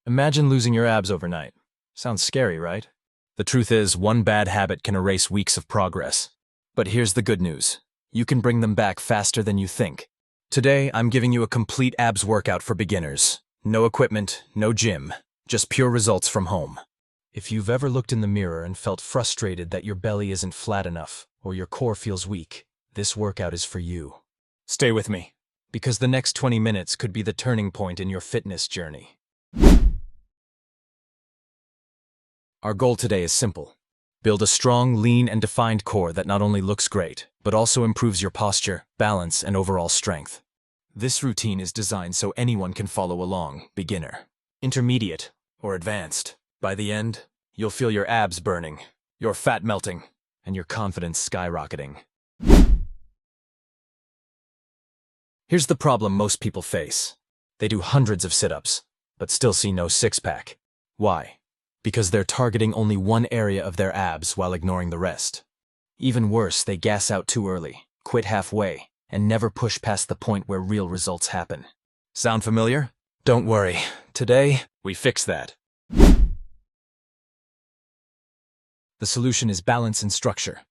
Imagine losing your abs overnight. Sounds scary, right? The truth is, one bad habit can erase weeks of progress. But here's the good news. You can bring them back faster than you think. Today, I'm giving you a complete abs workout for beginners. No equipment, no gym, just pure results from home. If you've ever looked in the mirror and felt frustrated that your belly isn't flat enough or your core feels weak, this workout is for you. Stay with me, because the next 20 minutes could be the turning point in your fitness journey. Our goal today is simple. Build a strong, lean, and defined core that not only looks great, but also improves your posture, balance, and overall strength. This routine is designed so anyone can follow along, beginner, intermediate, or advanced. By the end, you'll feel your abs burning, your fat melting, and your confidence skyrocketing. Here's the problem most people face. They do hundreds of sit-ups, but still see no six-pack. Why? Because they're targeting only one area of their abs while ignoring the rest. Even worse, they gas out too early, quit halfway, and never push past the point where real results happen. Sound familiar? Don't worry. Today, we fix that. The solution is balance and structure.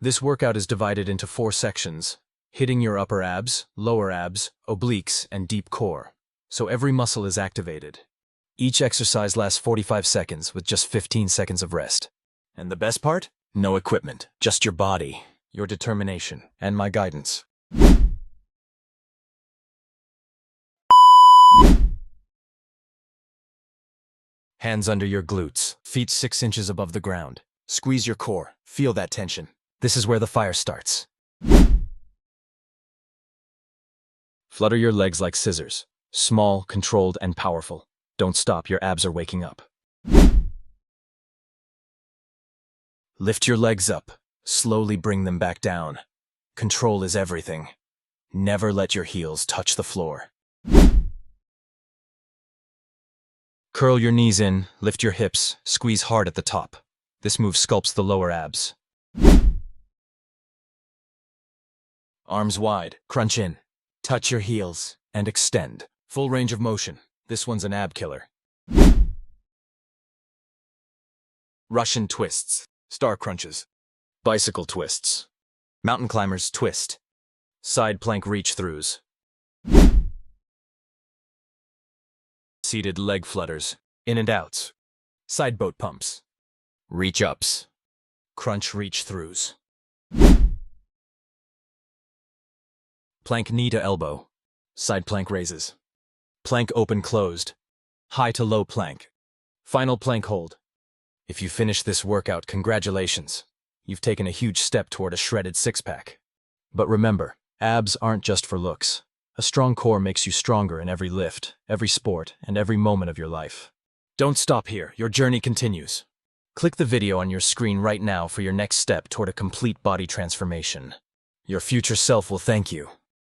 This workout is divided into 4 sections: hitting your upper abs, lower abs, obliques, and deep core. So every muscle is activated. Each exercise lasts 45 seconds with just 15 seconds of rest. And the best part? No equipment, just your body, your determination, and my guidance. Hands under your glutes, feet 6 inches above the ground. Squeeze your core, feel that tension. This is where the fire starts. Flutter your legs like scissors, small, controlled, and powerful. Don't stop, your abs are waking up. Lift your legs up, slowly bring them back down. Control is everything. Never let your heels touch the floor. Curl your knees in, lift your hips, squeeze hard at the top. This move sculpts the lower abs. Arms wide, crunch in. Touch your heels, and extend. Full range of motion. This one's an ab killer. Russian twists, star crunches, bicycle twists, mountain climbers twist, side plank reach throughs, seated leg flutters, in and outs, side boat pumps, reach ups, crunch reach throughs, plank knee to elbow, side plank raises. Plank open closed, high to low plank, final plank hold. If you finish this workout, congratulations. You've taken a huge step toward a shredded six-pack. But remember, abs aren't just for looks. A strong core makes you stronger in every lift, every sport, and every moment of your life. Don't stop here, your journey continues. Click the video on your screen right now for your next step toward a complete body transformation. Your future self will thank you.